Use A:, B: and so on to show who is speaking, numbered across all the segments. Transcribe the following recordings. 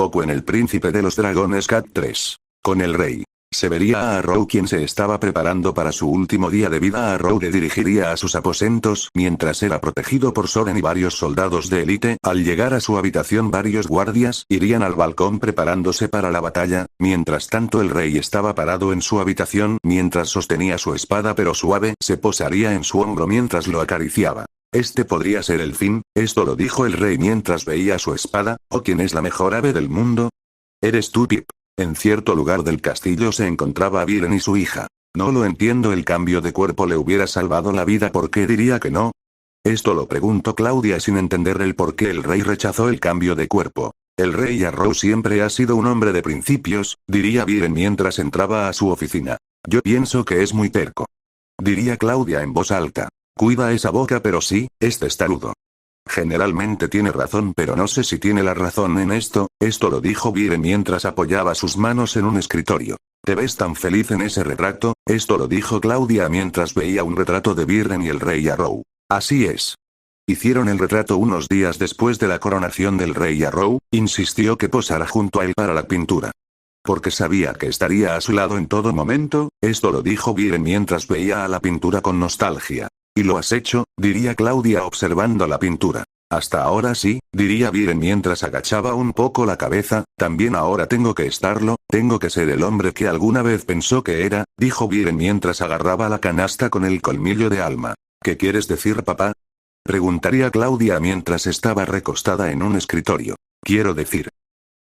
A: Goku en El Príncipe de los Dragones Cat 3. Con el rey. Se vería a Arrow quien se estaba preparando para su último día de vida. Arrow le dirigiría a sus aposentos mientras era protegido por Soren y varios soldados de élite. Al llegar a su habitación varios guardias irían al balcón preparándose para la batalla, mientras tanto el rey estaba parado en su habitación mientras sostenía su espada pero su ave se posaría en su hombro mientras lo acariciaba. Este podría ser el fin, esto lo dijo el rey mientras veía su espada. ¿O quién es la mejor ave del mundo? Eres tú, Pip. En cierto lugar del castillo se encontraba Viren y su hija. No lo entiendo, el cambio de cuerpo le hubiera salvado la vida, ¿por qué diría que no? Esto lo preguntó Claudia sin entender el por qué el rey rechazó el cambio de cuerpo. El rey Arrow siempre ha sido un hombre de principios, diría Viren mientras entraba a su oficina. Yo pienso que es muy terco. Diría Claudia en voz alta. Cuida esa boca, pero sí, es testarudo. Generalmente tiene razón, pero no sé si tiene la razón en esto. Esto lo dijo Viren mientras apoyaba sus manos en un escritorio. ¿Te ves tan feliz en ese retrato? Esto lo dijo Claudia mientras veía un retrato de Viren y el rey Arrow. Así es. Hicieron el retrato unos días después de la coronación del rey Arrow. Insistió que posara junto a él para la pintura. Porque sabía que estaría a su lado en todo momento. Esto lo dijo Viren mientras veía a la pintura con nostalgia. ¿Y lo has hecho?, diría Claudia observando la pintura. Hasta ahora sí, diría Viren mientras agachaba un poco la cabeza. También ahora tengo que estarlo, tengo que ser el hombre que alguna vez pensó que era, dijo Viren mientras agarraba la canasta con el colmillo de alma. ¿Qué quieres decir, papá? Preguntaría Claudia mientras estaba recostada en un escritorio. Quiero decir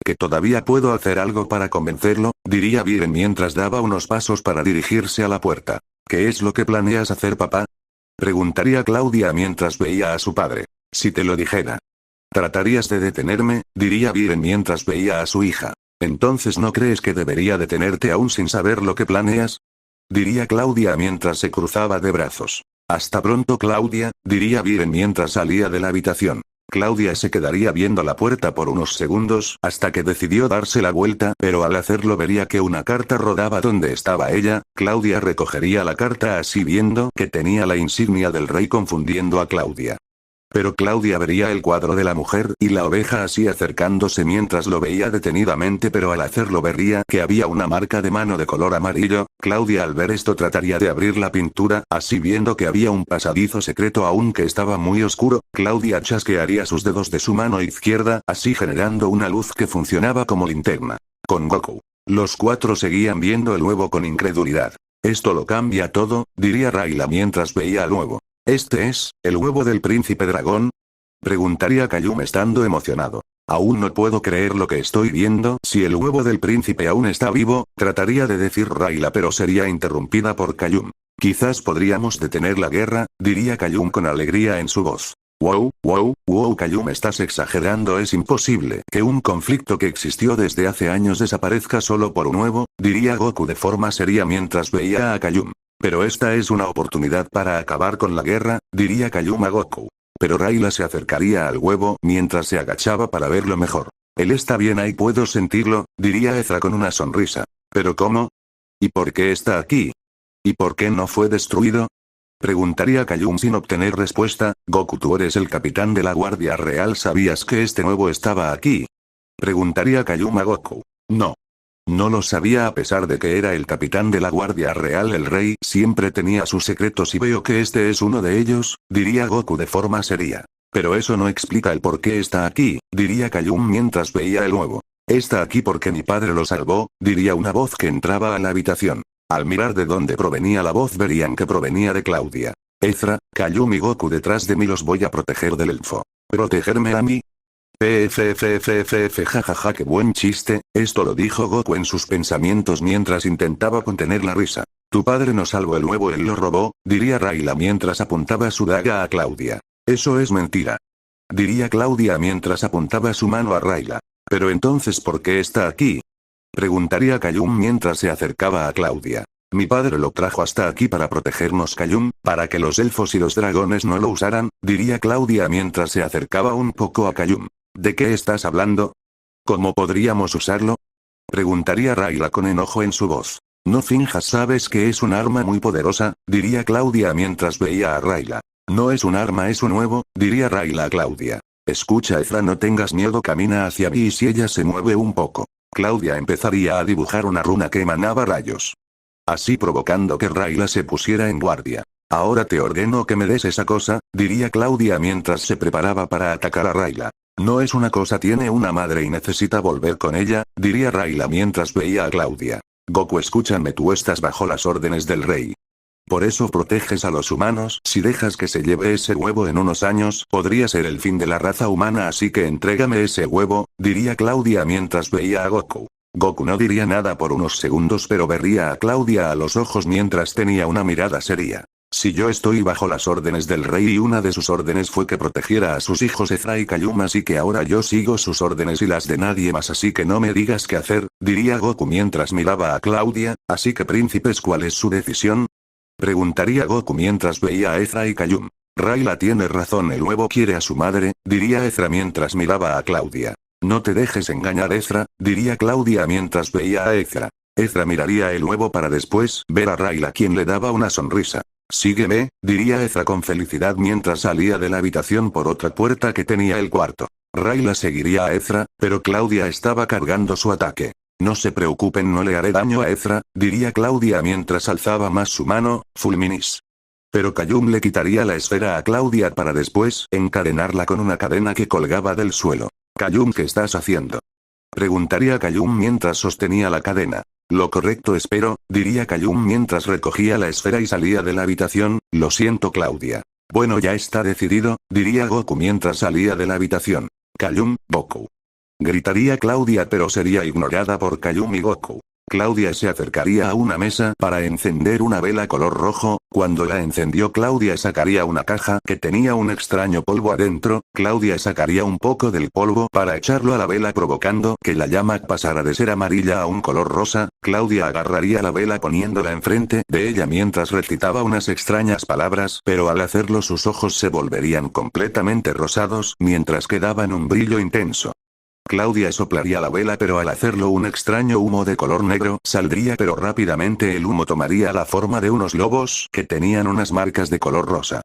A: que todavía puedo hacer algo para convencerlo, diría Viren mientras daba unos pasos para dirigirse a la puerta. ¿Qué es lo que planeas hacer, papá? Preguntaría Claudia mientras veía a su padre. Si te lo dijera. Tratarías de detenerme, diría Viren mientras veía a su hija. Entonces ¿no crees que debería detenerte aún sin saber lo que planeas? Diría Claudia mientras se cruzaba de brazos. Hasta pronto, Claudia, diría Viren mientras salía de la habitación. Claudia se quedaría viendo la puerta por unos segundos hasta que decidió darse la vuelta, pero al hacerlo vería que una carta rodaba donde estaba ella. Claudia recogería la carta así viendo que tenía la insignia del rey confundiendo a Claudia. Pero Claudia vería el cuadro de la mujer y la oveja así acercándose mientras lo veía detenidamente, pero al hacerlo vería que había una marca de mano de color amarillo. Claudia al ver esto trataría de abrir la pintura, así viendo que había un pasadizo secreto aunque estaba muy oscuro. Claudia chasquearía sus dedos de su mano izquierda, así generando una luz que funcionaba como linterna. Con Goku. Los cuatro seguían viendo el huevo con incredulidad. Esto lo cambia todo, diría Rayla mientras veía al huevo. ¿Este es el huevo del príncipe dragón? Preguntaría Kayum estando emocionado. Aún no puedo creer lo que estoy viendo. Si el huevo del príncipe aún está vivo, trataría de decir Rayla pero sería interrumpida por Kayum. Quizás podríamos detener la guerra, diría Kayum con alegría en su voz. Wow, Kayum, estás exagerando, es imposible que un conflicto que existió desde hace años desaparezca solo por un huevo, diría Goku de forma seria mientras veía a Kayum. Pero esta es una oportunidad para acabar con la guerra, diría Kayum a Goku. Pero Rayla se acercaría al huevo mientras se agachaba para verlo mejor. Él está bien ahí, puedo sentirlo, diría Ezra con una sonrisa. ¿Pero cómo? ¿Y por qué está aquí? ¿Y por qué no fue destruido? Preguntaría Kayum sin obtener respuesta. Goku, tú eres el capitán de la Guardia Real, ¿sabías que este nuevo estaba aquí? Preguntaría Kayum a Goku. No. No lo sabía a pesar de que era el capitán de la Guardia Real. El rey siempre tenía sus secretos y veo que este es uno de ellos, diría Goku de forma seria. Pero eso no explica el por qué está aquí, diría Kayum mientras veía el huevo. Está aquí porque mi padre lo salvó, diría una voz que entraba a la habitación. Al mirar de dónde provenía la voz verían que provenía de Claudia. Ezra, Kayum y Goku detrás de mí, los voy a proteger del elfo. ¿Protegerme a mí? Jajaja, qué buen chiste. Esto lo dijo Goku en sus pensamientos mientras intentaba contener la risa. Tu padre no salvó el huevo, él lo robó, diría Rayla mientras apuntaba su daga a Claudia. Eso es mentira. Diría Claudia mientras apuntaba su mano a Rayla. Pero entonces ¿por qué está aquí? Preguntaría Kayum mientras se acercaba a Claudia. Mi padre lo trajo hasta aquí para protegernos, Kayum, para que los elfos y los dragones no lo usaran, diría Claudia mientras se acercaba un poco a Kayum. ¿De qué estás hablando? ¿Cómo podríamos usarlo? Preguntaría Rayla con enojo en su voz. No finjas, sabes que es un arma muy poderosa, diría Claudia mientras veía a Rayla. No es un arma, es un huevo, diría Rayla a Claudia. Escucha Ezra, no tengas miedo, camina hacia mí y si ella se mueve un poco, Claudia empezaría a dibujar una runa que emanaba rayos. Así provocando que Rayla se pusiera en guardia. Ahora te ordeno que me des esa cosa, diría Claudia mientras se preparaba para atacar a Rayla. No es una cosa, tiene una madre y necesita volver con ella, diría Rayla mientras veía a Claudia. Goku, escúchame, tú estás bajo las órdenes del rey. Por eso proteges a los humanos, si dejas que se lleve ese huevo en unos años, podría ser el fin de la raza humana, así que entrégame ese huevo, diría Claudia mientras veía a Goku. Goku no diría nada por unos segundos, pero vería a Claudia a los ojos mientras tenía una mirada seria. Si yo estoy bajo las órdenes del rey y una de sus órdenes fue que protegiera a sus hijos Ezra y Kayum, así que ahora yo sigo sus órdenes y las de nadie más, así que no me digas qué hacer, diría Goku mientras miraba a Claudia. Así que príncipes, ¿cuál es su decisión? Preguntaría Goku mientras veía a Ezra y Kayum. Rayla tiene razón, el huevo quiere a su madre, diría Ezra mientras miraba a Claudia. No te dejes engañar, Ezra, diría Claudia mientras veía a Ezra. Ezra miraría el huevo para después ver a Rayla, quien le daba una sonrisa. Sígueme, diría Ezra con felicidad mientras salía de la habitación por otra puerta que tenía el cuarto. Rayla seguiría a Ezra, pero Claudia estaba cargando su ataque. No se preocupen, no le haré daño a Ezra, diría Claudia mientras alzaba más su mano, Fulminis. Pero Kayum le quitaría la esfera a Claudia para después encadenarla con una cadena que colgaba del suelo. Kayum, ¿qué estás haciendo? Preguntaría Kayum mientras sostenía la cadena. Lo correcto, espero, diría Kayum mientras recogía la esfera y salía de la habitación. Lo siento, Claudia. Bueno, ya está decidido, diría Goku mientras salía de la habitación. Kayum, Goku. Gritaría Claudia, pero sería ignorada por Kayum y Goku. Claudia se acercaría a una mesa para encender una vela color rojo. Cuando la encendió, Claudia sacaría una caja que tenía un extraño polvo adentro. Claudia sacaría un poco del polvo para echarlo a la vela, provocando que la llama pasara de ser amarilla a un color rosa. Claudia agarraría la vela poniéndola enfrente de ella mientras recitaba unas extrañas palabras, pero al hacerlo sus ojos se volverían completamente rosados mientras quedaban un brillo intenso. Claudia soplaría la vela, pero al hacerlo un extraño humo de color negro saldría, pero rápidamente el humo tomaría la forma de unos lobos que tenían unas marcas de color rosa.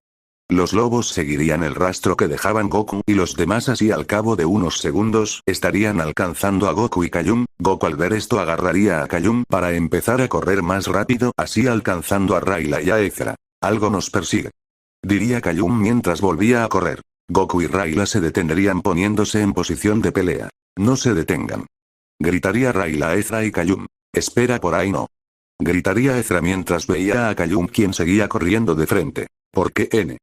A: Los lobos seguirían el rastro que dejaban Goku y los demás, así al cabo de unos segundos estarían alcanzando a Goku y Kayum. Goku al ver esto agarraría a Kayum para empezar a correr más rápido, así alcanzando a Rayla y a Ezra. Algo nos persigue, diría Kayum mientras volvía a correr. Goku y Rayla se detendrían poniéndose en posición de pelea. No se detengan, gritaría Rayla a Ezra y Kayum. Espera, por ahí no, gritaría Ezra mientras veía a Kayum, quien seguía corriendo de frente. ¿Por qué N?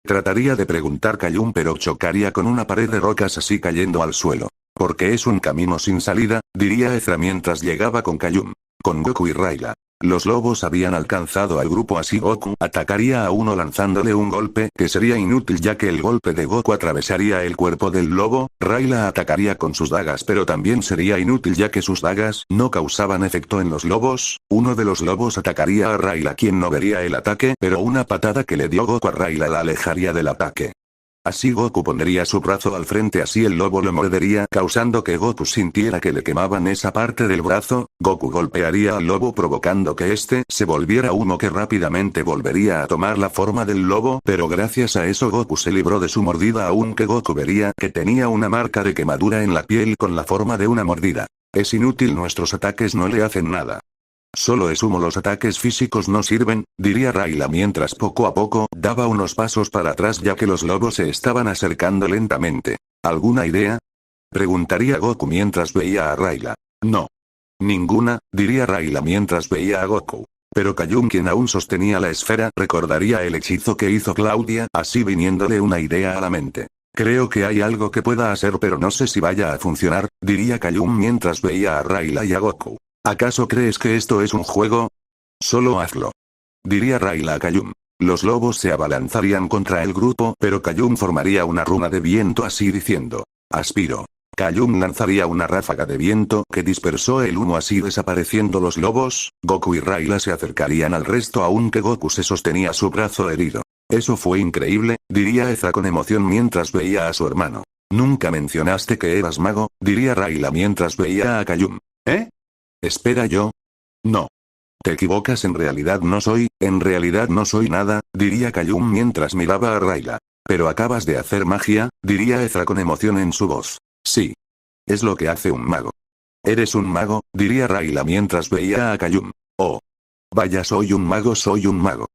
A: Trataría de preguntar Kayum, pero chocaría con una pared de rocas, así cayendo al suelo. Porque es un camino sin salida, diría Ezra mientras llegaba con Kayum. Con Goku y Rayla. Los lobos habían alcanzado al grupo, así Goku atacaría a uno lanzándole un golpe que sería inútil, ya que el golpe de Goku atravesaría el cuerpo del lobo. Rayla atacaría con sus dagas, pero también sería inútil, ya que sus dagas no causaban efecto en los lobos. Uno de los lobos atacaría a Rayla, quien no vería el ataque, pero una patada que le dio Goku a Rayla la alejaría del ataque. Así Goku pondría su brazo al frente, así el lobo lo mordería, causando que Goku sintiera que le quemaban esa parte del brazo. Goku golpearía al lobo provocando que este se volviera humo que rápidamente volvería a tomar la forma del lobo, pero gracias a eso Goku se libró de su mordida, aunque Goku vería que tenía una marca de quemadura en la piel con la forma de una mordida. Es inútil, nuestros ataques no le hacen nada. Solo es humo, los ataques físicos no sirven, diría Rayla mientras poco a poco daba unos pasos para atrás, ya que los lobos se estaban acercando lentamente. ¿Alguna idea? Preguntaría Goku mientras veía a Rayla. No. Ninguna, diría Rayla mientras veía a Goku. Pero Kayum, quien aún sostenía la esfera, recordaría el hechizo que hizo Claudia, así viniéndole una idea a la mente. Creo que hay algo que pueda hacer, pero no sé si vaya a funcionar, diría Kayum mientras veía a Rayla y a Goku. ¿Acaso crees que esto es un juego? Solo hazlo, diría Rayla a Kayum. Los lobos se abalanzarían contra el grupo, pero Kayum formaría una runa de viento, así diciendo: aspiro. Kayum lanzaría una ráfaga de viento que dispersó el humo, así desapareciendo los lobos. Goku y Rayla se acercarían al resto, aunque Goku se sostenía su brazo herido. Eso fue increíble, diría Ezra con emoción mientras veía a su hermano. Nunca mencionaste que eras mago, diría Rayla mientras veía a Kayum. ¿Eh? Espera, yo. No. Te equivocas, en realidad no soy nada, diría Kayum mientras miraba a Rayla. Pero acabas de hacer magia, diría Ezra con emoción en su voz. Sí. Es lo que hace un mago. Eres un mago, diría Rayla mientras veía a Kayum. Oh. Vaya, soy un mago, soy un mago.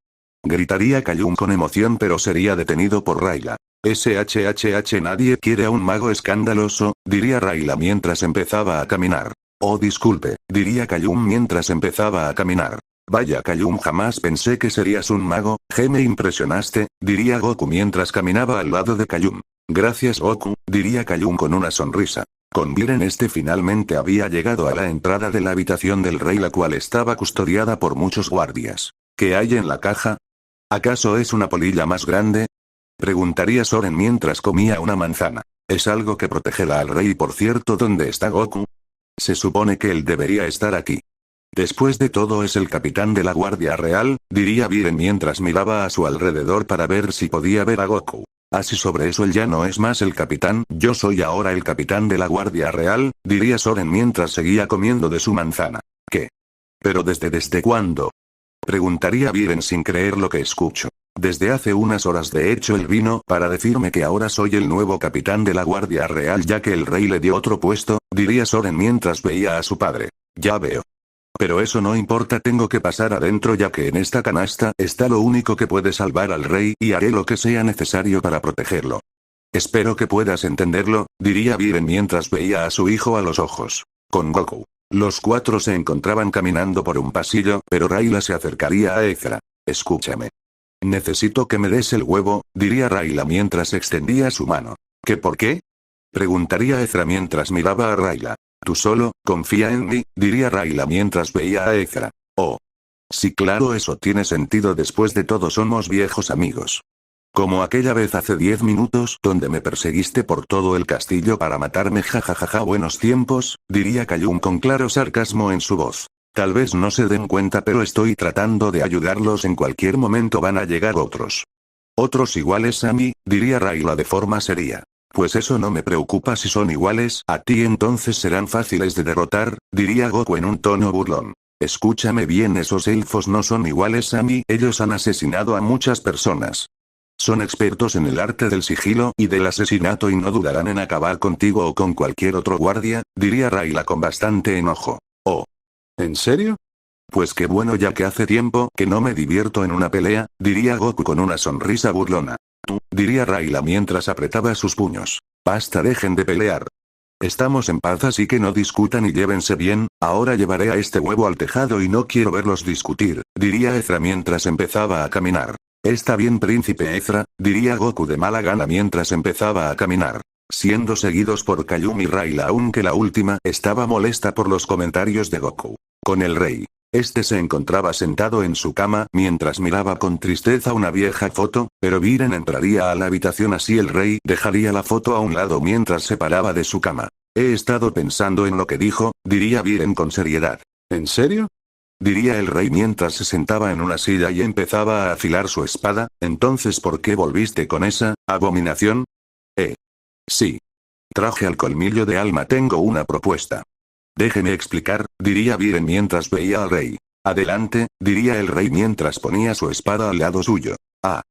A: Gritaría Kayum con emoción, pero sería detenido por Rayla. SHHH, nadie quiere a un mago escandaloso, diría Rayla mientras empezaba a caminar. Oh, disculpe, diría Kayum mientras empezaba a caminar. Vaya, Kayum, jamás pensé que serías un mago, me impresionaste, diría Goku mientras caminaba al lado de Kayum. Gracias, Goku, diría Kayum con una sonrisa. Con Viren finalmente había llegado a la entrada de la habitación del rey, la cual estaba custodiada por muchos guardias. ¿Qué hay en la caja? ¿Acaso es una polilla más grande? Preguntaría Soren mientras comía una manzana. Es algo que protegerá al rey. Por cierto, ¿dónde está Goku? Se supone que él debería estar aquí. Después de todo es el capitán de la Guardia Real, diría Viren mientras miraba a su alrededor para ver si podía ver a Goku. Así sobre eso él ya no es más el capitán, yo soy ahora el capitán de la Guardia Real, diría Soren mientras seguía comiendo de su manzana. ¿Qué? ¿Pero desde cuándo? Preguntaría Viren sin creer lo que escucho. Desde hace unas horas, de hecho él vino para decirme que ahora soy el nuevo capitán de la Guardia Real ya que el rey le dio otro puesto, diría Soren mientras veía a su padre. Ya veo. Pero eso no importa, tengo que pasar adentro ya que en esta canasta está lo único que puede salvar al rey y haré lo que sea necesario para protegerlo. Espero que puedas entenderlo, diría Viren mientras veía a su hijo a los ojos. Con Goku. Los cuatro se encontraban caminando por un pasillo, pero Rayla se acercaría a Ezra. Escúchame. Necesito que me des el huevo, diría Rayla mientras extendía su mano. ¿Qué por qué? Preguntaría Ezra mientras miraba a Rayla. Tú solo, confía en mí, diría Rayla mientras veía a Ezra. Oh. Sí, claro, eso tiene sentido, después de todo somos viejos amigos. Como aquella vez hace 10 minutos donde me perseguiste por todo el castillo para matarme, jajajaja, buenos tiempos, diría Kayum con claro sarcasmo en su voz. Tal vez no se den cuenta, pero estoy tratando de ayudarlos, en cualquier momento van a llegar otros. Otros iguales a mí, diría Rayla de forma seria. Pues eso no me preocupa, si son iguales a ti entonces serán fáciles de derrotar, diría Goku en un tono burlón. Escúchame bien, esos elfos no son iguales a mí, ellos han asesinado a muchas personas. Son expertos en el arte del sigilo y del asesinato y no dudarán en acabar contigo o con cualquier otro guardia, diría Rayla con bastante enojo. Oh. ¿En serio? Pues qué bueno, ya que hace tiempo que no me divierto en una pelea, diría Goku con una sonrisa burlona. Tú, diría Rayla mientras apretaba sus puños. Basta, dejen de pelear. Estamos en paz, así que no discutan y llévense bien, ahora llevaré a este huevo al tejado y no quiero verlos discutir, diría Ezra mientras empezaba a caminar. Está bien, príncipe Ezra, diría Goku de mala gana mientras empezaba a caminar. Siendo seguidos por Kayum y Rayla, aunque la última estaba molesta por los comentarios de Goku. Con el rey. Este se encontraba sentado en su cama mientras miraba con tristeza una vieja foto, pero Viren entraría a la habitación, así el rey dejaría la foto a un lado mientras se paraba de su cama. He estado pensando en lo que dijo, diría Viren con seriedad. ¿En serio? Diría el rey mientras se sentaba en una silla y empezaba a afilar su espada. Entonces, ¿por qué volviste con esa abominación? Sí. Traje al colmillo de alma, tengo una propuesta. Déjeme explicar, diría Viren mientras veía al rey. Adelante, diría el rey mientras ponía su espada al lado suyo. Ah.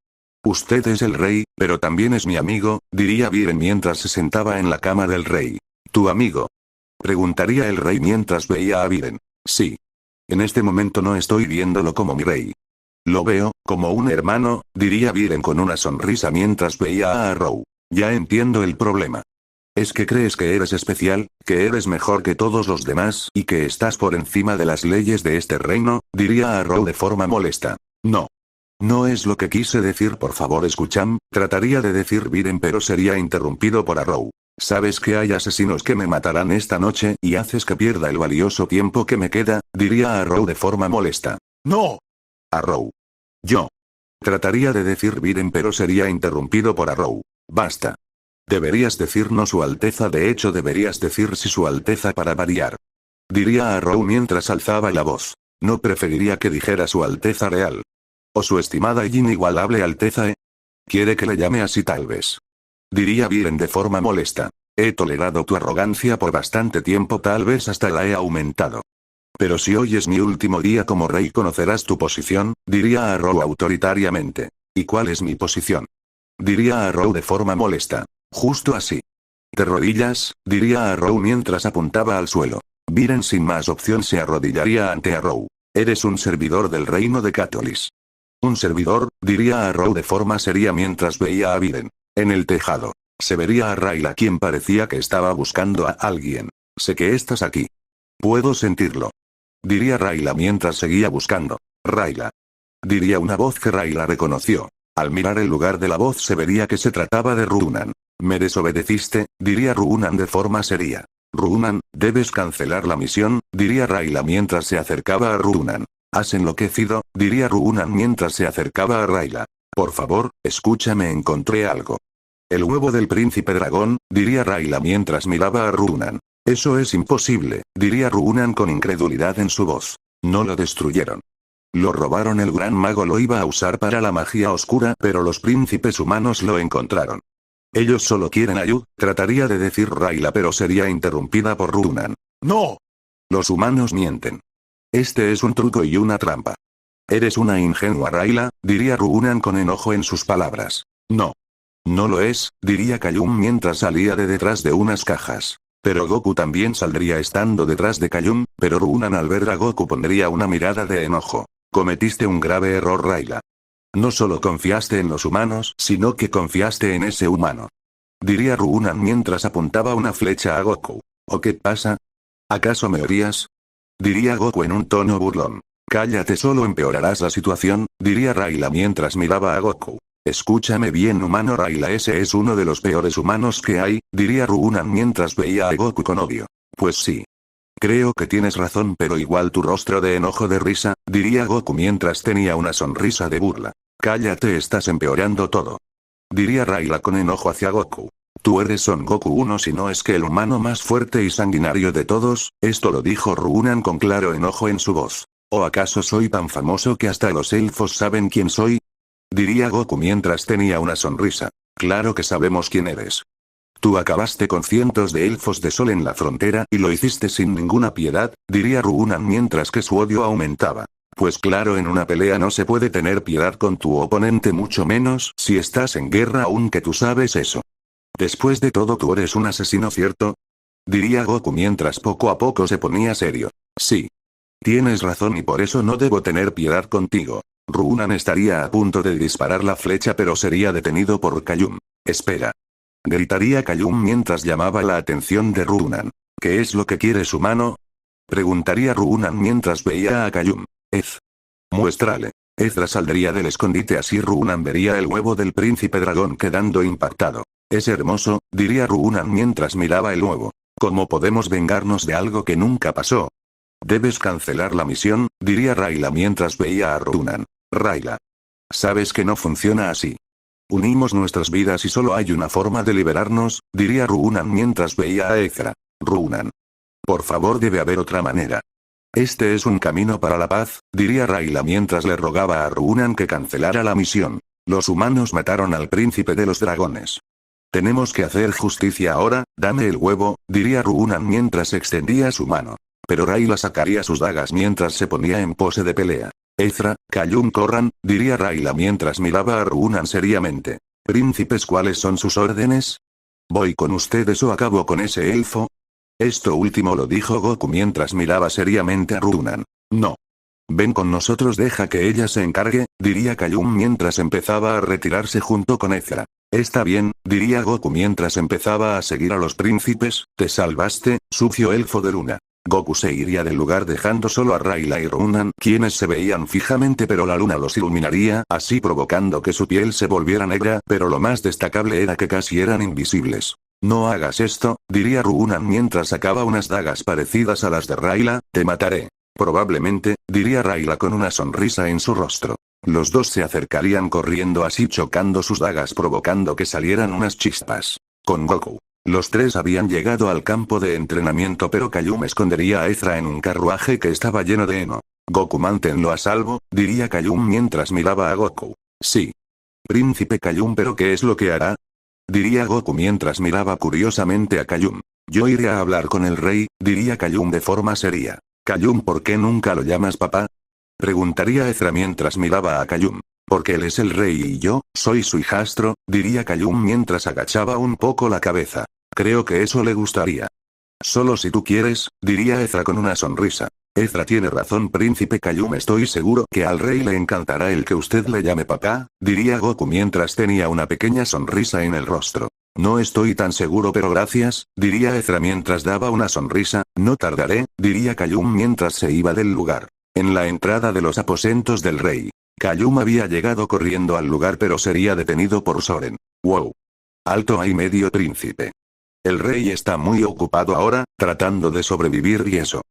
A: Usted es el rey, pero también es mi amigo, diría Viren mientras se sentaba en la cama del rey. ¿Tu amigo? Preguntaría el rey mientras veía a Viren. Sí. En este momento no estoy viéndolo como mi rey. Lo veo como un hermano, diría Viren con una sonrisa mientras veía a Arrow. Ya entiendo el problema. Es que crees que eres especial, que eres mejor que todos los demás y que estás por encima de las leyes de este reino, diría Arrow de forma molesta. No. No es lo que quise decir, por favor escucham, trataría de decir Viren pero sería interrumpido por Arrow. Sabes que hay asesinos que me matarán esta noche y haces que pierda el valioso tiempo que me queda, diría Arrow de forma molesta. No. Arrow. Yo. Trataría de decir Viren pero sería interrumpido por Arrow. Basta. Deberías decir no, su alteza, de hecho deberías decir sí, su alteza, para variar. Diría Arrow mientras alzaba la voz. No preferiría que dijera su alteza real. O su estimada y inigualable alteza, ¿Quiere que le llame así tal vez? Diría Viren de forma molesta. He tolerado tu arrogancia por bastante tiempo, tal vez hasta la he aumentado. Pero si hoy es mi último día como rey conocerás tu posición, diría Arrow autoritariamente. ¿Y cuál es mi posición? diría Arrow de forma molesta. Justo así. ¿Te rodillas? Diría Arrow mientras apuntaba al suelo. Viren sin más opción se arrodillaría ante Arrow. Eres un servidor del reino de Catolis. Un servidor, diría Arrow de forma seria mientras veía a Viren. En el tejado. Se vería a Rayla quien parecía que estaba buscando a alguien. Sé que estás aquí. Puedo sentirlo. Diría Rayla mientras seguía buscando. Rayla. Diría una voz que Rayla reconoció. Al mirar el lugar de la voz se vería que se trataba de Ruunan. Me desobedeciste, diría Ruunan de forma seria. Ruunan, debes cancelar la misión, diría Rayla mientras se acercaba a Ruunan. Has enloquecido, diría Ruunan mientras se acercaba a Rayla. Por favor, escúchame, encontré algo. El huevo del príncipe dragón, diría Rayla mientras miraba a Ruunan. Eso es imposible, diría Ruunan con incredulidad en su voz. No lo destruyeron. Lo robaron, el gran mago lo iba a usar para la magia oscura, pero los príncipes humanos lo encontraron. Ellos solo quieren ayuda, trataría de decir Rayla pero sería interrumpida por Ruunan. ¡No! Los humanos mienten. Este es un truco y una trampa. Eres una ingenua Rayla, diría Ruunan con enojo en sus palabras. No. No lo es, diría Kayum mientras salía de detrás de unas cajas. Pero Goku también saldría estando detrás de Kayum, pero Ruunan al ver a Goku pondría una mirada de enojo. Cometiste un grave error, Rayla. No solo confiaste en los humanos, sino que confiaste en ese humano. Diría Ruunan mientras apuntaba una flecha a Goku. ¿O qué pasa? ¿Acaso me odias? Diría Goku en un tono burlón. Cállate, solo empeorarás la situación, diría Rayla mientras miraba a Goku. Escúchame bien, humano Rayla, ese es uno de los peores humanos que hay, diría Ruunan mientras veía a Goku con odio. Pues sí. Creo que tienes razón, pero igual tu rostro de enojo de risa, diría Goku mientras tenía una sonrisa de burla. Cállate, estás empeorando todo. Diría Rayla con enojo hacia Goku. Tú eres Son Goku 1 si no es que el humano más fuerte y sanguinario de todos, esto lo dijo Ruunan con claro enojo en su voz. ¿O acaso soy tan famoso que hasta los elfos saben quién soy? Diría Goku mientras tenía una sonrisa. Claro que sabemos quién eres. Tú acabaste con cientos de elfos de sol en la frontera y lo hiciste sin ninguna piedad, diría Ruunan mientras que su odio aumentaba. Pues claro, en una pelea no se puede tener piedad con tu oponente, mucho menos si estás en guerra, aunque tú sabes eso. Después de todo, tú eres un asesino, ¿cierto? Diría Goku mientras poco a poco se ponía serio. Sí. Tienes razón y por eso no debo tener piedad contigo. Ruunan estaría a punto de disparar la flecha pero sería detenido por Kayum. Espera. Gritaría Kayum mientras llamaba la atención de Ruunan. ¿Qué es lo que quieres, humano? Preguntaría Ruunan mientras veía a Kayum. Muéstrale. Ezra saldría del escondite, así Ruunan vería el huevo del príncipe dragón quedando impactado. Es hermoso, diría Ruunan mientras miraba el huevo. ¿Cómo podemos vengarnos de algo que nunca pasó? Debes cancelar la misión, diría Rayla mientras veía a Ruunan. Rayla. Sabes que no funciona así. Unimos nuestras vidas y solo hay una forma de liberarnos, diría Ruunan mientras veía a Ezra. Ruunan. Por favor, debe haber otra manera. Este es un camino para la paz, diría Rayla mientras le rogaba a Ruunan que cancelara la misión. Los humanos mataron al príncipe de los dragones. Tenemos que hacer justicia ahora, dame el huevo, diría Ruunan mientras extendía su mano. Pero Rayla sacaría sus dagas mientras se ponía en pose de pelea. Ezra, Kayum, corran, diría Rayla mientras miraba a Ruunan seriamente. Príncipes, ¿cuáles son sus órdenes? Voy con ustedes o acabo con ese elfo. Esto último lo dijo Goku mientras miraba seriamente a Ruunan. No. Ven con nosotros, deja que ella se encargue, diría Kayum mientras empezaba a retirarse junto con Ezra. Está bien, diría Goku mientras empezaba a seguir a los príncipes. Te salvaste, sucio elfo de luna. Goku se iría del lugar dejando solo a Rayla y Ruunan, quienes se veían fijamente, pero la luna los iluminaría, así provocando que su piel se volviera negra, pero lo más destacable era que casi eran invisibles. No hagas esto, diría Ruunan mientras sacaba unas dagas parecidas a las de Rayla, te mataré. Probablemente, diría Rayla con una sonrisa en su rostro. Los dos se acercarían corriendo, así chocando sus dagas provocando que salieran unas chispas. Con Goku. Los tres habían llegado al campo de entrenamiento, pero Kayum escondería a Ezra en un carruaje que estaba lleno de heno. Goku, manténlo a salvo, diría Kayum mientras miraba a Goku. Sí. Príncipe Kayum, ¿pero qué es lo que hará? Diría Goku mientras miraba curiosamente a Kayum. Yo iré a hablar con el rey, diría Kayum de forma seria. Kayum, ¿por qué nunca lo llamas papá? Preguntaría Ezra mientras miraba a Kayum. Porque él es el rey y yo, soy su hijastro, diría Kayum mientras agachaba un poco la cabeza. Creo que eso le gustaría. Solo si tú quieres, diría Ezra con una sonrisa. Ezra tiene razón, príncipe Kayum, estoy seguro que al rey le encantará el que usted le llame papá, diría Goku mientras tenía una pequeña sonrisa en el rostro. No estoy tan seguro, pero gracias, diría Ezra mientras daba una sonrisa. No tardaré, diría Kayum mientras se iba del lugar. En la entrada de los aposentos del rey, Kayum había llegado corriendo al lugar pero sería detenido por Soren. Wow. Alto ahí, medio príncipe. El rey está muy ocupado ahora, tratando de sobrevivir y eso.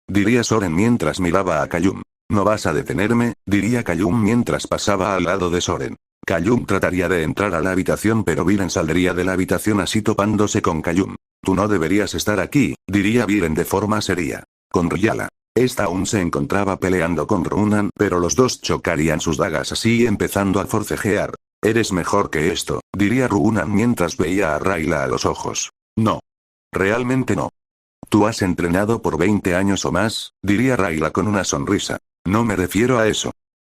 A: Diría Soren mientras miraba a Kayum. No vas a detenerme, diría Kayum mientras pasaba al lado de Soren. Kayum trataría de entrar a la habitación pero Viren saldría de la habitación así topándose con Kayum. Tú no deberías estar aquí, diría Viren de forma seria. Con Ryala. Esta aún se encontraba peleando con Runan pero los dos chocarían sus dagas así empezando a forcejear. Eres mejor que esto, diría Runan mientras veía a Rayla a los ojos. No. Realmente no. Tú has entrenado por 20 años o más, diría Rayla con una sonrisa. No me refiero a eso.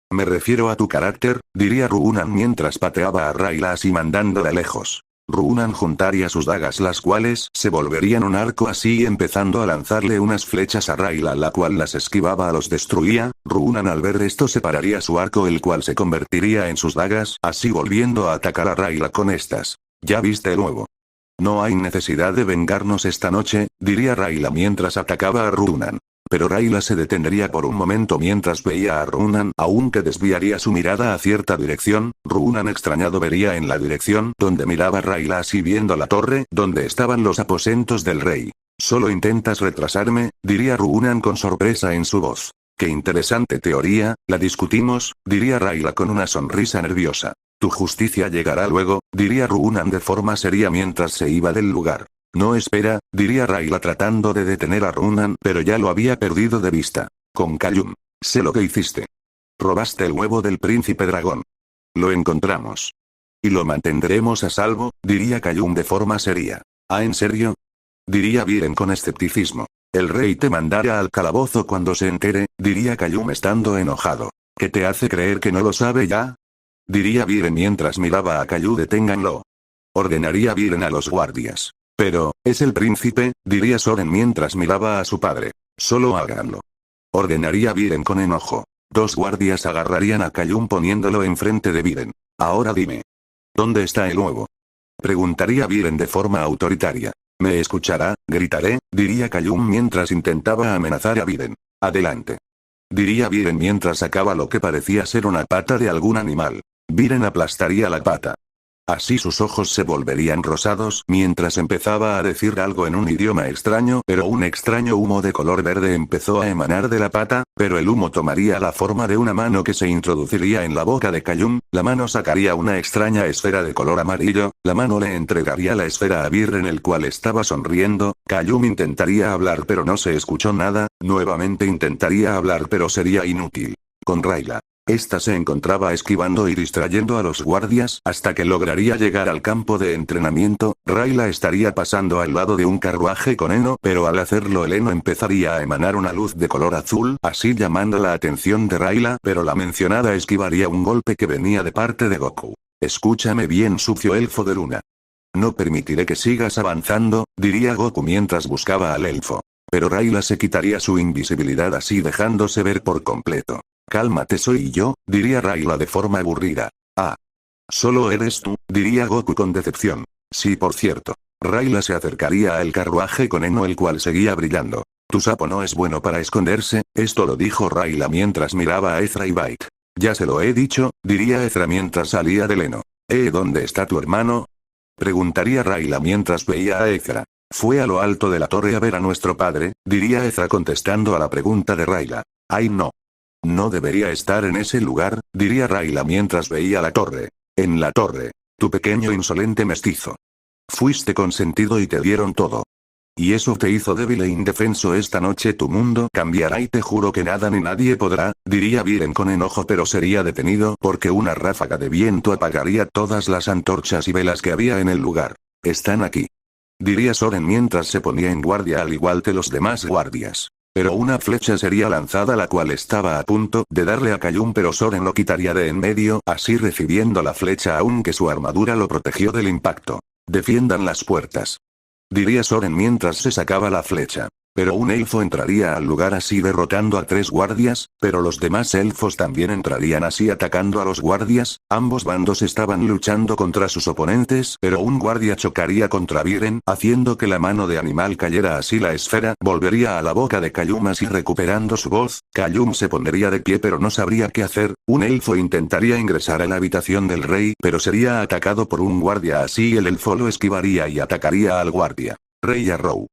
A: Me refiero a tu carácter, diría Runan mientras pateaba a Rayla así mandándola lejos. Runan juntaría sus dagas las cuales se volverían un arco así empezando a lanzarle unas flechas a Rayla la cual las esquivaba o los destruía. Runan al ver esto separaría su arco el cual se convertiría en sus dagas así volviendo a atacar a Rayla con estas. ¿Ya viste el huevo? No hay necesidad de vengarnos esta noche, diría Rayla mientras atacaba a Runan. Pero Rayla se detendría por un momento mientras veía a Runan, aunque desviaría su mirada a cierta dirección. Runan extrañado vería en la dirección donde miraba Rayla así viendo la torre donde estaban los aposentos del rey. Solo intentas retrasarme, diría Runan con sorpresa en su voz. Qué interesante teoría, la discutimos, diría Rayla con una sonrisa nerviosa. Tu justicia llegará luego, diría Runan de forma seria mientras se iba del lugar. No espera, diría Rayla tratando de detener a Runan pero ya lo había perdido de vista. Con Kayum. Sé lo que hiciste. Robaste el huevo del príncipe dragón. Lo encontramos. Y lo mantendremos a salvo, diría Kayum de forma seria. ¿Ah, en serio? Diría Viren con escepticismo. El rey te mandará al calabozo cuando se entere, diría Kayum estando enojado. ¿Qué te hace creer que no lo sabe ya? Diría Viren mientras miraba a Kayum. Deténganlo. Ordenaría Viren a los guardias. Pero, es el príncipe, diría Soren mientras miraba a su padre. Solo háganlo. Ordenaría Viren con enojo. Dos guardias agarrarían a Kayum poniéndolo enfrente de Viren. Ahora dime. ¿Dónde está el huevo? Preguntaría Viren de forma autoritaria. ¿Me escuchará? Gritaré, diría Kayum mientras intentaba amenazar a Viren. Adelante. Diría Viren mientras sacaba lo que parecía ser una pata de algún animal. Viren aplastaría la pata. Así sus ojos se volverían rosados mientras empezaba a decir algo en un idioma extraño, pero un extraño humo de color verde empezó a emanar de la pata, pero el humo tomaría la forma de una mano que se introduciría en la boca de Kayum, la mano sacaría una extraña esfera de color amarillo, la mano le entregaría la esfera a Viren el cual estaba sonriendo. Kayum intentaría hablar pero no se escuchó nada, nuevamente intentaría hablar pero sería inútil. Con Rayla. Esta se encontraba esquivando y distrayendo a los guardias hasta que lograría llegar al campo de entrenamiento. Rayla estaría pasando al lado de un carruaje con heno, pero al hacerlo el heno empezaría a emanar una luz de color azul, así llamando la atención de Rayla, pero la mencionada esquivaría un golpe que venía de parte de Goku. Escúchame bien, sucio elfo de luna. No permitiré que sigas avanzando, diría Goku mientras buscaba al elfo. Pero Rayla se quitaría su invisibilidad así dejándose ver por completo. Cálmate, soy yo, diría Rayla de forma aburrida. Ah. Solo eres tú, diría Goku con decepción. Sí, por cierto. Rayla se acercaría al carruaje con heno el cual seguía brillando. Tu sapo no es bueno para esconderse, esto lo dijo Rayla mientras miraba a Ezra y Byte. Ya se lo he dicho, diría Ezra mientras salía del heno. ¿Dónde está tu hermano? Preguntaría Rayla mientras veía a Ezra. Fue a lo alto de la torre a ver a nuestro padre, diría Ezra contestando a la pregunta de Rayla. Ay, no. No debería estar en ese lugar, diría Rayla mientras veía la torre. En la torre. Tu pequeño insolente mestizo. Fuiste consentido y te dieron todo. Y eso te hizo débil e indefenso. Esta noche tu mundo cambiará y te juro que nada ni nadie podrá, diría Viren con enojo, pero sería detenido porque una ráfaga de viento apagaría todas las antorchas y velas que había en el lugar. Están aquí. Diría Soren mientras se ponía en guardia al igual que los demás guardias. Pero una flecha sería lanzada la cual estaba a punto de darle a Kayum, pero Soren lo quitaría de en medio, así recibiendo la flecha aunque su armadura lo protegió del impacto. Defiendan las puertas, diría Soren mientras se sacaba la flecha. Pero un elfo entraría al lugar así derrotando a 3 guardias, pero los demás elfos también entrarían así atacando a los guardias. Ambos bandos estaban luchando contra sus oponentes, pero un guardia chocaría contra Viren, haciendo que la mano de animal cayera así la esfera volvería a la boca de Kayum así recuperando su voz. Kayum se pondría de pie pero no sabría qué hacer. Un elfo intentaría ingresar a la habitación del rey, pero sería atacado por un guardia así el elfo lo esquivaría y atacaría al guardia. Rey Arrow,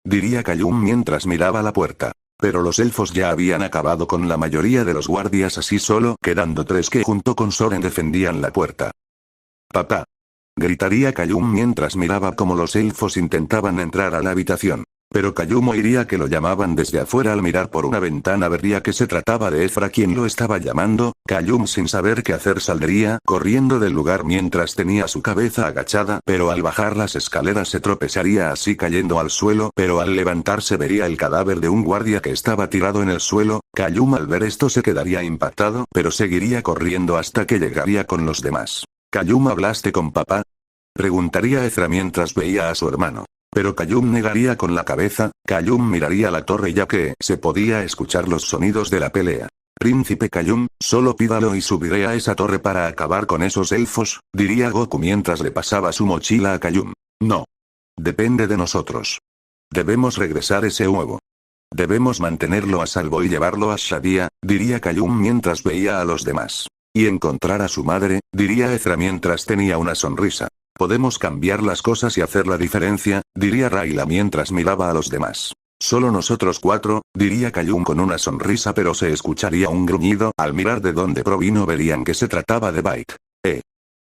A: diría Kayum mientras miraba la puerta. Pero los elfos ya habían acabado con la mayoría de los guardias así solo quedando 3 que junto con Soren defendían la puerta. Papá, gritaría Kayum mientras miraba cómo los elfos intentaban entrar a la habitación. Pero Kayum oiría que lo llamaban desde afuera. Al mirar por una ventana vería que se trataba de Ezra quien lo estaba llamando. Kayum sin saber qué hacer saldría corriendo del lugar mientras tenía su cabeza agachada, pero al bajar las escaleras se tropezaría así cayendo al suelo, pero al levantarse vería el cadáver de un guardia que estaba tirado en el suelo. Kayum al ver esto se quedaría impactado, pero seguiría corriendo hasta que llegaría con los demás. Kayum, ¿hablaste con papá?, preguntaría Ezra mientras veía a su hermano. Pero Kayum negaría con la cabeza. Kayum miraría la torre ya que se podía escuchar los sonidos de la pelea. Príncipe Kayum, solo pídalo y subiré a esa torre para acabar con esos elfos, diría Goku mientras le pasaba su mochila a Kayum. No. Depende de nosotros. Debemos regresar ese huevo. Debemos mantenerlo a salvo y llevarlo a Shadia, diría Kayum mientras veía a los demás. Y encontrar a su madre, diría Ezra mientras tenía una sonrisa. Podemos cambiar las cosas y hacer la diferencia, diría Rayla mientras miraba a los demás. Solo nosotros 4, diría Kayum con una sonrisa pero se escucharía un gruñido. Al mirar de dónde provino verían que se trataba de Bite.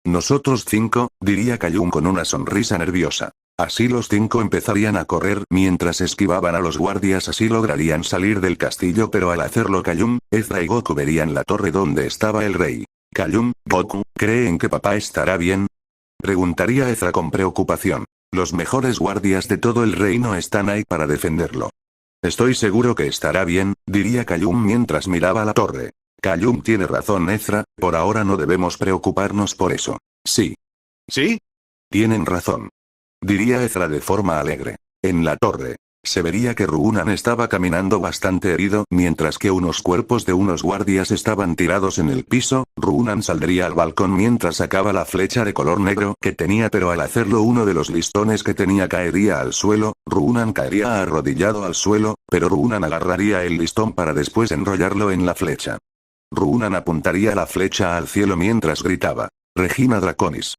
A: Nosotros 5, diría Kayum con una sonrisa nerviosa. Así los 5 empezarían a correr mientras esquivaban a los guardias así lograrían salir del castillo pero al hacerlo Kayum, Ezra y Goku verían la torre donde estaba el rey. Kayum, Goku, ¿creen que papá estará bien?, preguntaría Ezra con preocupación. Los mejores guardias de todo el reino están ahí para defenderlo. Estoy seguro que estará bien, diría Kayum mientras miraba la torre. Kayum tiene razón Ezra, por ahora no debemos preocuparnos por eso. Sí. ¿Sí? Tienen razón, diría Ezra de forma alegre. En la torre se vería que Ruunan estaba caminando bastante herido, mientras que unos cuerpos de unos guardias estaban tirados en el piso. Ruunan saldría al balcón mientras sacaba la flecha de color negro que tenía, pero al hacerlo uno de los listones que tenía caería al suelo. Ruunan caería arrodillado al suelo, pero Ruunan agarraría el listón para después enrollarlo en la flecha. Ruunan apuntaría la flecha al cielo mientras gritaba: Regina Draconis.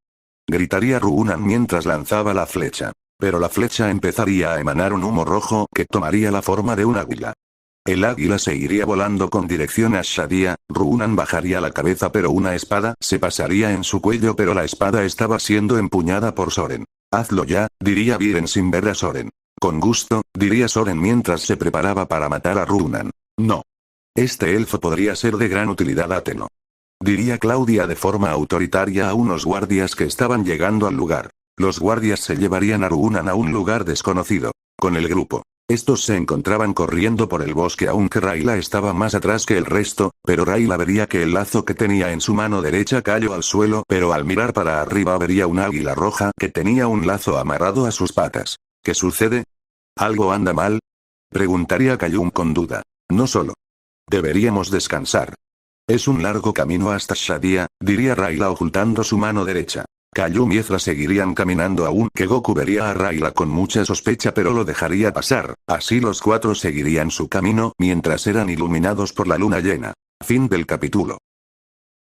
A: Gritaría Ruunan mientras lanzaba la flecha. Pero la flecha empezaría a emanar un humo rojo que tomaría la forma de un águila. El águila seguiría volando con dirección a Shadia. Ruunan bajaría la cabeza pero una espada se pasaría en su cuello pero la espada estaba siendo empuñada por Soren. Hazlo ya, diría Viren sin ver a Soren. Con gusto, diría Soren mientras se preparaba para matar a Ruunan. No. Este elfo podría ser de gran utilidad, hátelo, diría Claudia de forma autoritaria a unos guardias que estaban llegando al lugar. Los guardias se llevarían a Ruunan a un lugar desconocido. Con el grupo. Estos se encontraban corriendo por el bosque aunque Rayla estaba más atrás que el resto, pero Rayla vería que el lazo que tenía en su mano derecha cayó al suelo, pero al mirar para arriba vería un águila roja que tenía un lazo amarrado a sus patas. ¿Qué sucede? ¿Algo anda mal?, preguntaría Kayum con duda. No solo. Deberíamos descansar. Es un largo camino hasta Shadia, diría Rayla ocultando su mano derecha. Kayum y Ezra seguirían caminando aunque Goku vería a Rayla con mucha sospecha pero lo dejaría pasar. Así los 4 seguirían su camino mientras eran iluminados por la luna llena. Fin del capítulo.